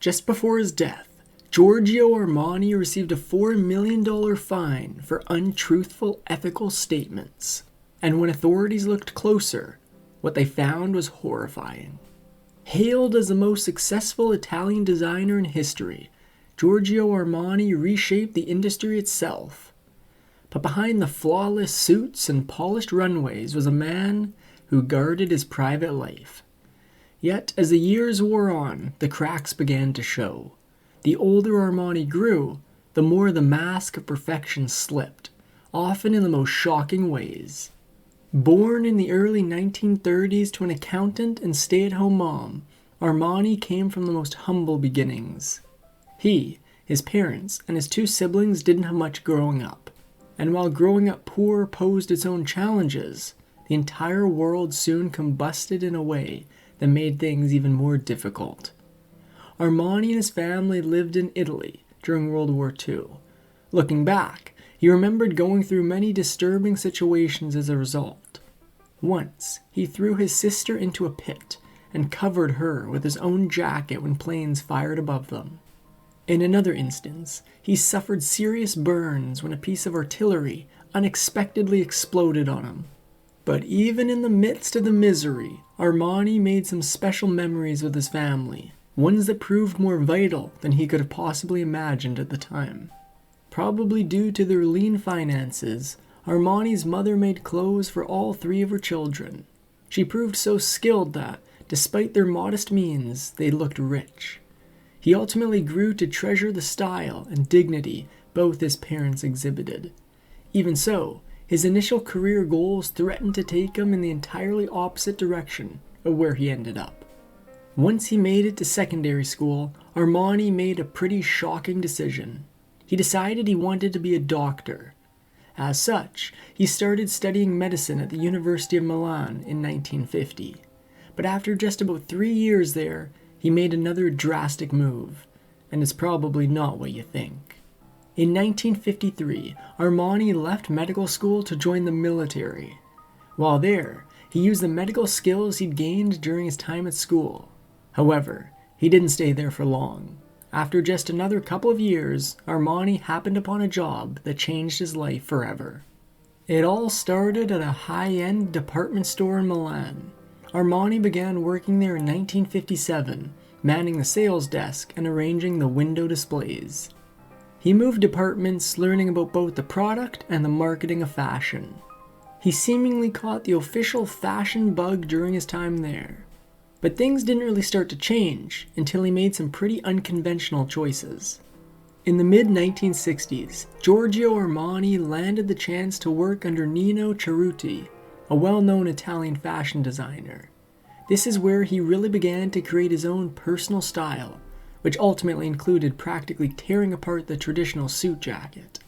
Just before his death, Giorgio Armani received a $4 million fine for untruthful ethical statements. And when authorities looked closer, what they found was horrifying. Hailed as the most successful Italian designer in history, Giorgio Armani reshaped the industry itself. But behind the flawless suits and polished runways was a man who guarded his private life. Yet, as the years wore on, the cracks began to show. The older Armani grew, the more the mask of perfection slipped, often in the most shocking ways. Born in the early 1930s to an accountant and stay-at-home mom, Armani came from the most humble beginnings. He, his parents, and his two siblings didn't have much growing up. And while growing up poor posed its own challenges, the entire world soon combusted in a way that made things even more difficult. Armani and his family lived in Italy during World War II. Looking back, he remembered going through many disturbing situations as a result. Once, he threw his sister into a pit and covered her with his own jacket when planes fired above them. In another instance, he suffered serious burns when a piece of artillery unexpectedly exploded on him. But even in the midst of the misery, Armani made some special memories with his family, ones that proved more vital than he could have possibly imagined at the time. Probably due to their lean finances, Armani's mother made clothes for all three of her children. She proved so skilled that, despite their modest means, they looked rich. He ultimately grew to treasure the style and dignity both his parents exhibited. Even so, his initial career goals threatened to take him in the entirely opposite direction of where he ended up. Once he made it to secondary school, Armani made a pretty shocking decision. He decided he wanted to be a doctor. As such, he started studying medicine at the University of Milan in 1950. But after just about 3 years there, he made another drastic move, and it's probably not what you think. In 1953, Armani left medical school to join the military. While there, he used the medical skills he'd gained during his time at school. However, he didn't stay there for long. After just another couple of years, Armani happened upon a job that changed his life forever. It all started at a high-end department store in Milan. Armani began working there in 1957, manning the sales desk and arranging the window displays. He moved departments, learning about both the product and the marketing of fashion. He seemingly caught the official fashion bug during his time there. But things didn't really start to change until he made some pretty unconventional choices. In the mid-1960s, Giorgio Armani landed the chance to work under Nino Cerruti, a well-known Italian fashion designer. This is where he really began to create his own personal style, which ultimately included practically tearing apart the traditional suit jacket.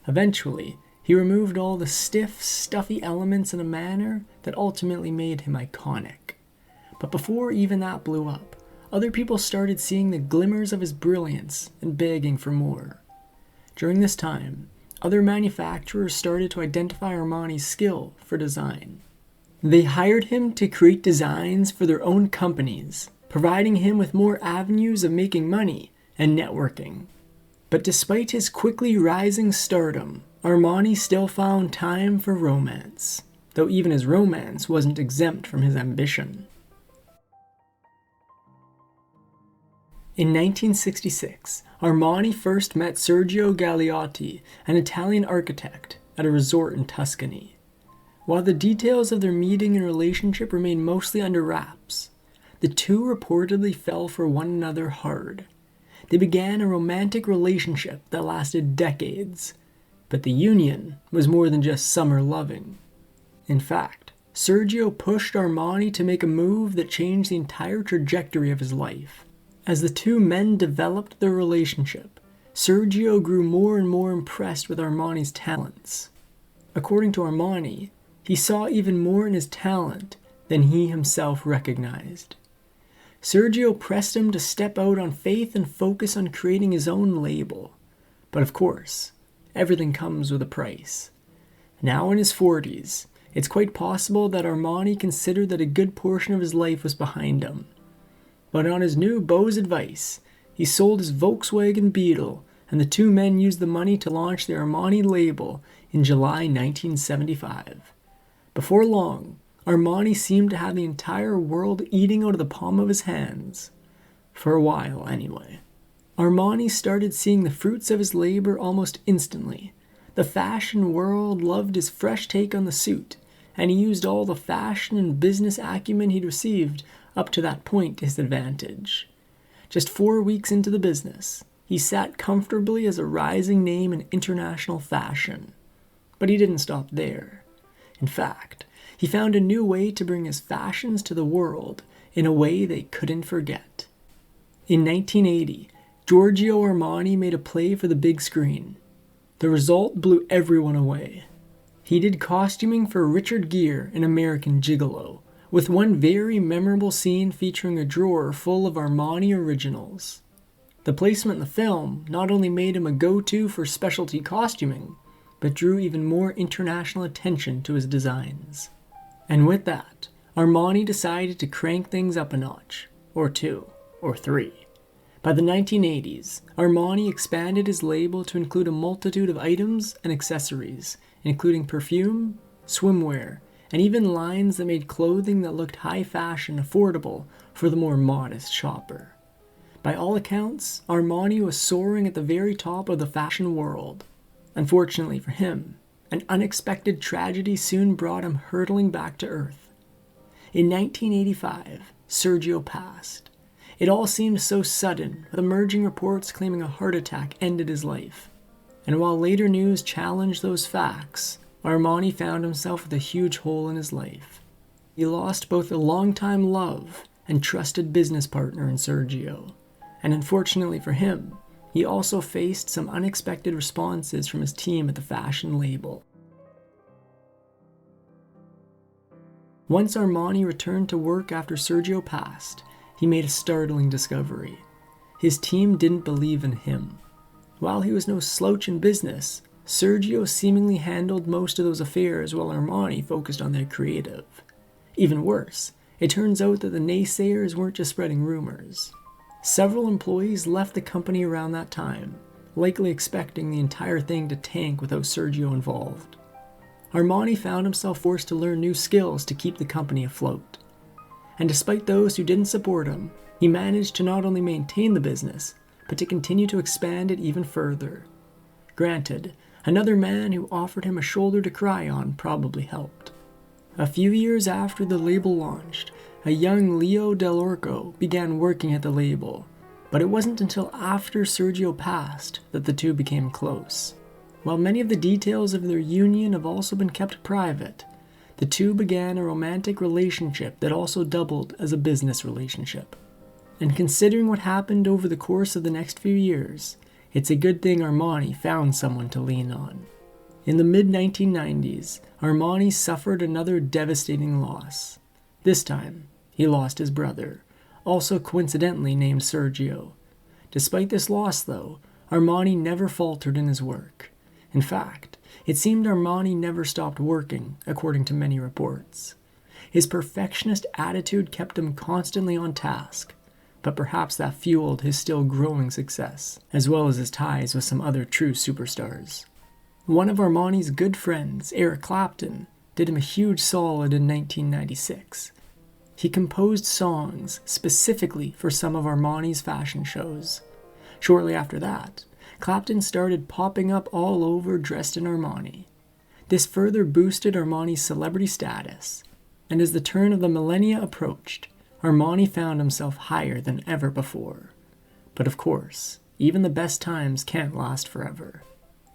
Eventually, he removed all the stiff, stuffy elements in a manner that ultimately made him iconic. But before even that blew up, other people started seeing the glimmers of his brilliance and begging for more. During this time, other manufacturers started to identify Armani's skill for design. They hired him to create designs for their own companies, providing him with more avenues of making money and networking. But despite his quickly rising stardom, Armani still found time for romance, though even his romance wasn't exempt from his ambition. In 1966, Armani first met Sergio Gagliotti, an Italian architect, at a resort in Tuscany. While the details of their meeting and relationship remain mostly under wraps, the two reportedly fell for one another hard. They began a romantic relationship that lasted decades, but the union was more than just summer loving. In fact, Sergio pushed Armani to make a move that changed the entire trajectory of his life. As the two men developed their relationship, Sergio grew more and more impressed with Armani's talents. According to Armani, he saw even more in his talent than he himself recognized. Sergio pressed him to step out on faith and focus on creating his own label. But of course, everything comes with a price. Now in his 40s, it's quite possible that Armani considered that a good portion of his life was behind him. But on his new beau's advice, he sold his Volkswagen Beetle, and the two men used the money to launch the Armani label in July 1975. Before long, Armani seemed to have the entire world eating out of the palm of his hands. For a while, anyway. Armani started seeing the fruits of his labor almost instantly. The fashion world loved his fresh take on the suit, and he used all the fashion and business acumen he'd received up to that point to his advantage. Just 4 weeks into the business, he sat comfortably as a rising name in international fashion. But he didn't stop there. In fact, he found a new way to bring his fashions to the world in a way they couldn't forget. In 1980, Giorgio Armani made a play for the big screen. The result blew everyone away. He did costuming for Richard Gere in American Gigolo, with one very memorable scene featuring a drawer full of Armani originals. The placement in the film not only made him a go-to for specialty costuming, but drew even more international attention to his designs. And with that, Armani decided to crank things up a notch, or two, or three. By the 1980s, Armani expanded his label to include a multitude of items and accessories, including perfume, swimwear, and even lines that made clothing that looked high fashion affordable for the more modest shopper. By all accounts, Armani was soaring at the very top of the fashion world. Unfortunately for him, an unexpected tragedy soon brought him hurtling back to earth. In 1985, Sergio passed. It all seemed so sudden, with emerging reports claiming a heart attack ended his life. And while later news challenged those facts, Armani found himself with a huge hole in his life. He lost both a longtime love and trusted business partner in Sergio. And unfortunately for him, he also faced some unexpected responses from his team at the fashion label. Once Armani returned to work after Sergio passed, he made a startling discovery. His team didn't believe in him. While he was no slouch in business, Sergio seemingly handled most of those affairs while Armani focused on their creative. Even worse, it turns out that the naysayers weren't just spreading rumors. Several employees left the company around that time, likely expecting the entire thing to tank without Sergio involved. Armani found himself forced to learn new skills to keep the company afloat. And despite those who didn't support him, he managed to not only maintain the business, but to continue to expand it even further. Granted, another man who offered him a shoulder to cry on probably helped. A few years after the label launched, a young Leo Del Orco began working at the label, but it wasn't until after Sergio passed that the two became close. While many of the details of their union have also been kept private, the two began a romantic relationship that also doubled as a business relationship. And considering what happened over the course of the next few years, it's a good thing Armani found someone to lean on. In the mid-1990s, Armani suffered another devastating loss. This time, he lost his brother, also coincidentally named Sergio. Despite this loss, though, Armani never faltered in his work. In fact, it seemed Armani never stopped working, according to many reports. His perfectionist attitude kept him constantly on task, but perhaps that fueled his still growing success, as well as his ties with some other true superstars. One of Armani's good friends, Eric Clapton, did him a huge solid in 1996. He composed songs specifically for some of Armani's fashion shows. Shortly after that, Clapton started popping up all over dressed in Armani. This further boosted Armani's celebrity status, and as the turn of the millennia approached, Armani found himself higher than ever before. But of course, even the best times can't last forever.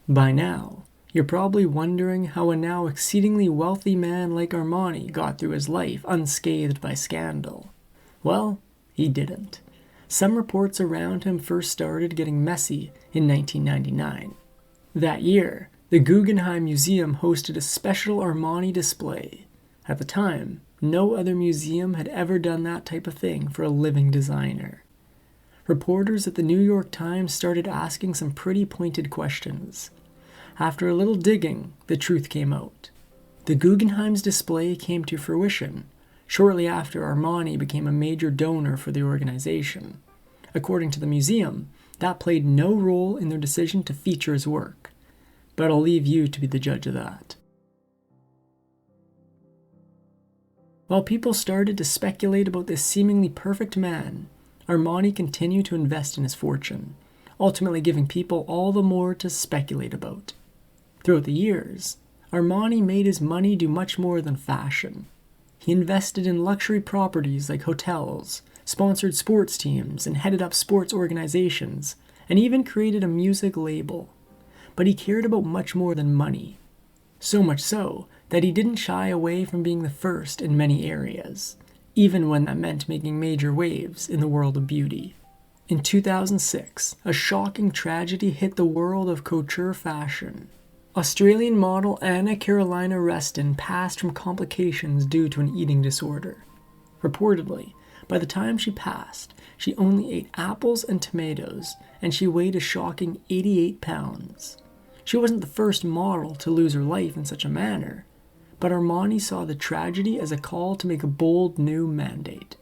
By now, you're probably wondering how a now exceedingly wealthy man like Armani got through his life unscathed by scandal. Well, he didn't. Some reports around him first started getting messy in 1999. That year, the Guggenheim Museum hosted a special Armani display. At the time, no other museum had ever done that type of thing for a living designer. Reporters at the New York Times started asking some pretty pointed questions. After a little digging, the truth came out. The Guggenheim's display came to fruition shortly after Armani became a major donor for the organization. According to the museum, that played no role in their decision to feature his work. But I'll leave you to be the judge of that. While people started to speculate about this seemingly perfect man, Armani continued to invest in his fortune, ultimately giving people all the more to speculate about. Throughout the years, Armani made his money do much more than fashion. He invested in luxury properties like hotels, sponsored sports teams, and headed up sports organizations, and even created a music label. But he cared about much more than money. So much so that he didn't shy away from being the first in many areas, even when that meant making major waves in the world of beauty. In 2006, a shocking tragedy hit the world of couture fashion. Australian model Anna Carolina Reston passed from complications due to an eating disorder. Reportedly, by the time she passed, she only ate apples and tomatoes, and she weighed a shocking 88 pounds. She wasn't the first model to lose her life in such a manner, but Armani saw the tragedy as a call to make a bold new mandate.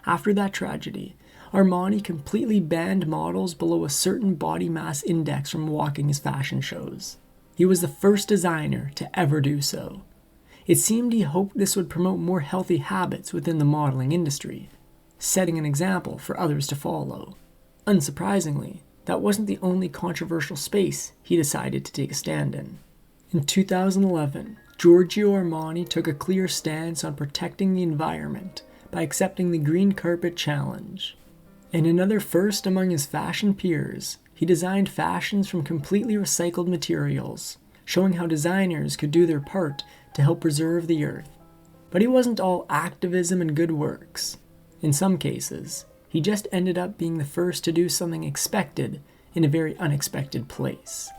After that tragedy, Armani completely banned models below a certain body mass index from walking his fashion shows. He was the first designer to ever do so. It seemed he hoped this would promote more healthy habits within the modeling industry, setting an example for others to follow. Unsurprisingly, that wasn't the only controversial space he decided to take a stand in. In 2011, Giorgio Armani took a clear stance on protecting the environment by accepting the Green Carpet Challenge. In another first among his fashion peers, he designed fashions from completely recycled materials, showing how designers could do their part to help preserve the earth. But he wasn't all activism and good works. In some cases, he just ended up being the first to do something expected in a very unexpected place.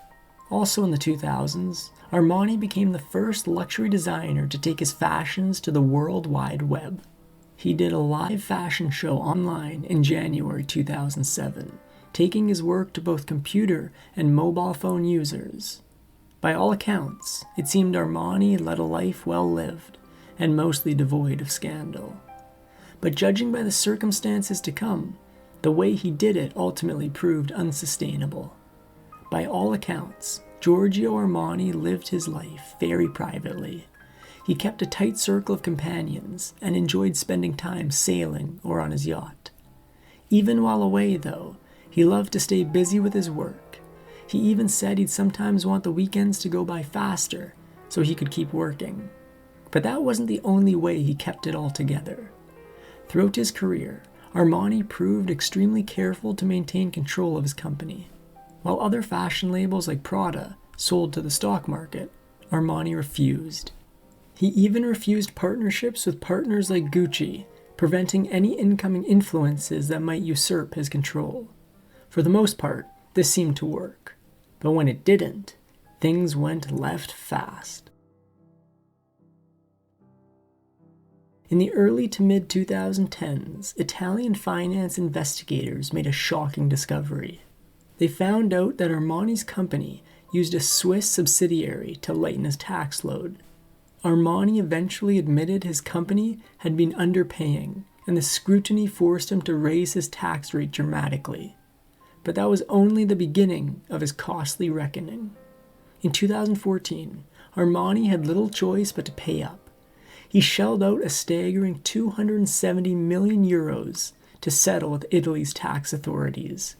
Also in the 2000s, Armani became the first luxury designer to take his fashions to the World Wide Web. He did a live fashion show online in January 2007, taking his work to both computer and mobile phone users. By all accounts, it seemed Armani led a life well lived, and mostly devoid of scandal. But judging by the circumstances to come, the way he did it ultimately proved unsustainable. By all accounts, Giorgio Armani lived his life very privately. He kept a tight circle of companions and enjoyed spending time sailing or on his yacht. Even while away, though, he loved to stay busy with his work. He even said he'd sometimes want the weekends to go by faster so he could keep working. But that wasn't the only way he kept it all together. Throughout his career, Armani proved extremely careful to maintain control of his company. While other fashion labels like Prada sold to the stock market, Armani refused. He even refused partnerships with partners like Gucci, preventing any incoming influences that might usurp his control. For the most part, this seemed to work. But when it didn't, things went left fast. In the early to mid-2010s, Italian finance investigators made a shocking discovery. They found out that Armani's company used a Swiss subsidiary to lighten his tax load. Armani eventually admitted his company had been underpaying, and the scrutiny forced him to raise his tax rate dramatically. But that was only the beginning of his costly reckoning. In 2014, Armani had little choice but to pay up. He shelled out a staggering 270 million euros to settle with Italy's tax authorities,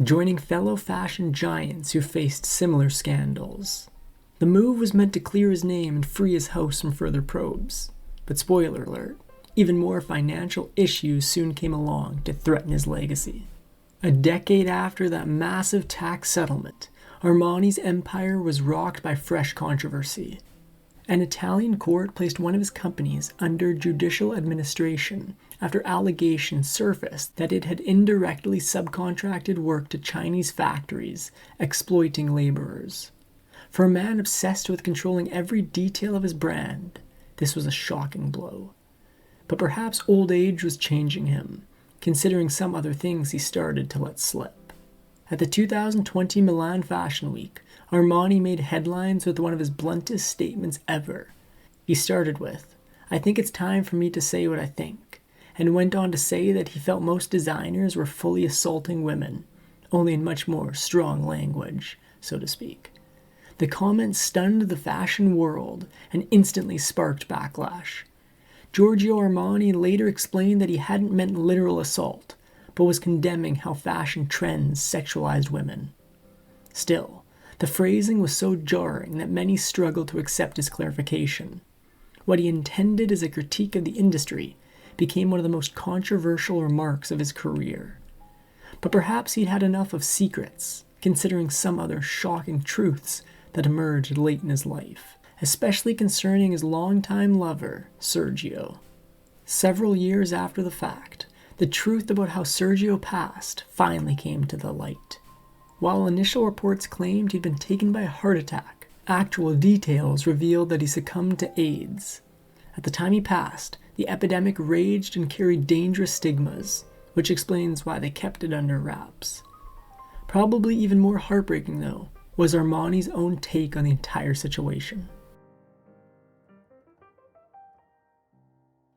joining fellow fashion giants who faced similar scandals. The move was meant to clear his name and free his house from further probes. But spoiler alert, even more financial issues soon came along to threaten his legacy. A decade after that massive tax settlement, Armani's empire was rocked by fresh controversy. An Italian court placed one of his companies under judicial administration after allegations surfaced that it had indirectly subcontracted work to Chinese factories, exploiting laborers. For a man obsessed with controlling every detail of his brand, this was a shocking blow. But perhaps old age was changing him, considering some other things he started to let slip. At the 2020 Milan Fashion Week, Armani made headlines with one of his bluntest statements ever. He started with, "I think it's time for me to say what I think, and went on to say that he felt most designers were fully assaulting women, only in much more strong language, so to speak. The comment stunned the fashion world and instantly sparked backlash. Giorgio Armani later explained that he hadn't meant literal assault, but was condemning how fashion trends sexualized women. Still, the phrasing was so jarring that many struggled to accept his clarification. What he intended as a critique of the industry became one of the most controversial remarks of his career. But perhaps he'd had enough of secrets, considering some other shocking truths that emerged late in his life, especially concerning his longtime lover, Sergio. Several years after the fact, the truth about how Sergio passed finally came to the light. While initial reports claimed he'd been taken by a heart attack, actual details revealed that he succumbed to AIDS. At the time he passed, the epidemic raged and carried dangerous stigmas, which explains why they kept it under wraps. Probably even more heartbreaking, though, was Armani's own take on the entire situation.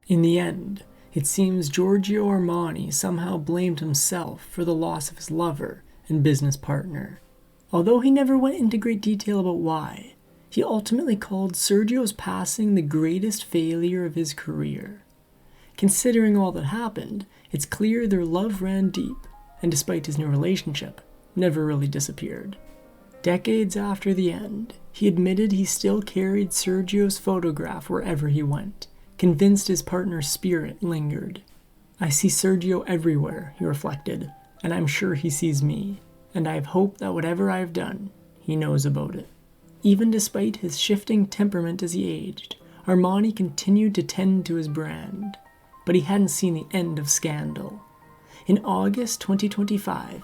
In the end, it seems Giorgio Armani somehow blamed himself for the loss of his lover and business partner. Although he never went into great detail about why, he ultimately called Sergio's passing the greatest failure of his career. Considering all that happened, it's clear their love ran deep, and despite his new relationship, never really disappeared. Decades after the end, he admitted he still carried Sergio's photograph wherever he went, convinced his partner's spirit lingered. "I see Sergio everywhere," he reflected, "and I'm sure he sees me, and I have hope that whatever I have done, he knows about it." Even despite his shifting temperament as he aged, Armani continued to tend to his brand, but he hadn't seen the end of scandal. In August 2025,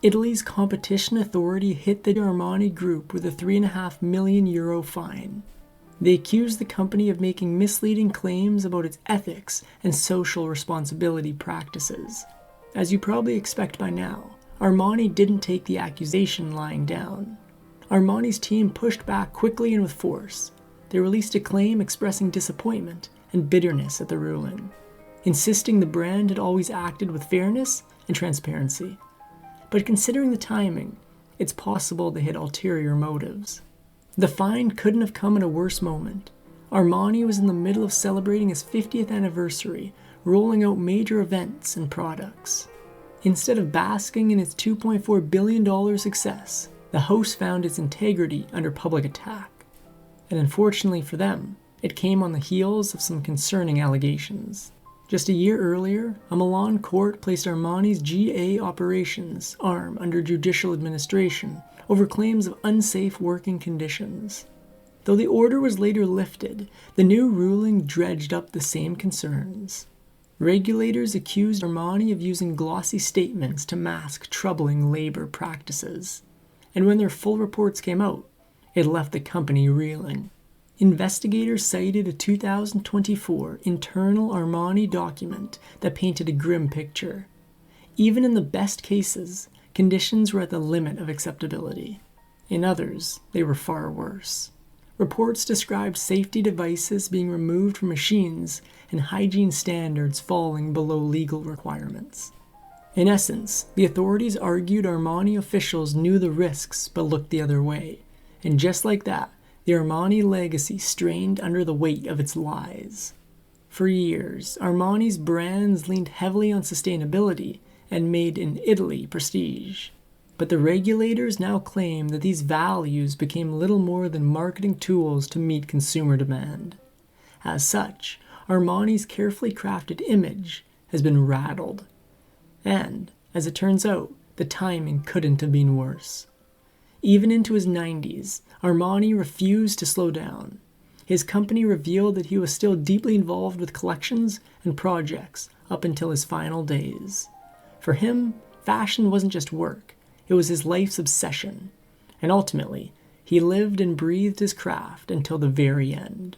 Italy's competition authority hit the Armani group with a €3.5 million fine. They accused the company of making misleading claims about its ethics and social responsibility practices. As you probably expect by now, Armani didn't take the accusation lying down. Armani's team pushed back quickly and with force. They released a claim expressing disappointment and bitterness at the ruling, insisting the brand had always acted with fairness and transparency. But considering the timing, it's possible they had ulterior motives. The fine couldn't have come at a worse moment. Armani was in the middle of celebrating his 50th anniversary, rolling out major events and products. Instead of basking in its $2.4 billion success, the house found its integrity under public attack. And unfortunately for them, it came on the heels of some concerning allegations. Just a year earlier, a Milan court placed Armani's GA operations arm under judicial administration over claims of unsafe working conditions. Though the order was later lifted, the new ruling dredged up the same concerns. Regulators accused Armani of using glossy statements to mask troubling labor practices. And when their full reports came out, it left the company reeling. Investigators cited a 2024 internal Armani document that painted a grim picture. Even in the best cases, conditions were at the limit of acceptability. In others, they were far worse. Reports described safety devices being removed from machines and hygiene standards falling below legal requirements. In essence, the authorities argued Armani officials knew the risks but looked the other way, and just like that, the Armani legacy strained under the weight of its lies. For years, Armani's brands leaned heavily on sustainability and made in Italy prestige. But the regulators now claim that these values became little more than marketing tools to meet consumer demand. As such, Armani's carefully crafted image has been rattled. And, as it turns out, the timing couldn't have been worse. Even into his 90s, Armani refused to slow down. His company revealed that he was still deeply involved with collections and projects up until his final days. For him, fashion wasn't just work, it was his life's obsession. And ultimately, he lived and breathed his craft until the very end.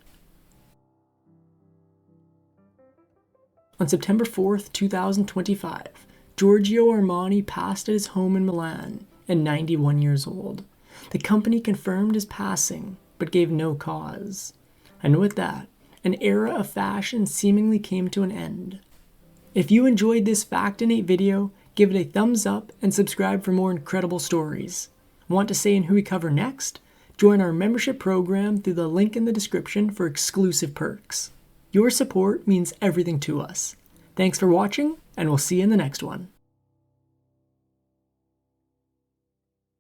On September 4th, 2025, Giorgio Armani passed at his home in Milan at 91 years old. The company confirmed his passing, but gave no cause. And with that, an era of fashion seemingly came to an end. If you enjoyed this Factinate video, give it a thumbs up and subscribe for more incredible stories. Want to say in who we cover next? Join our membership program through the link in the description for exclusive perks. Your support means everything to us. Thanks for watching, and we'll see you in the next one.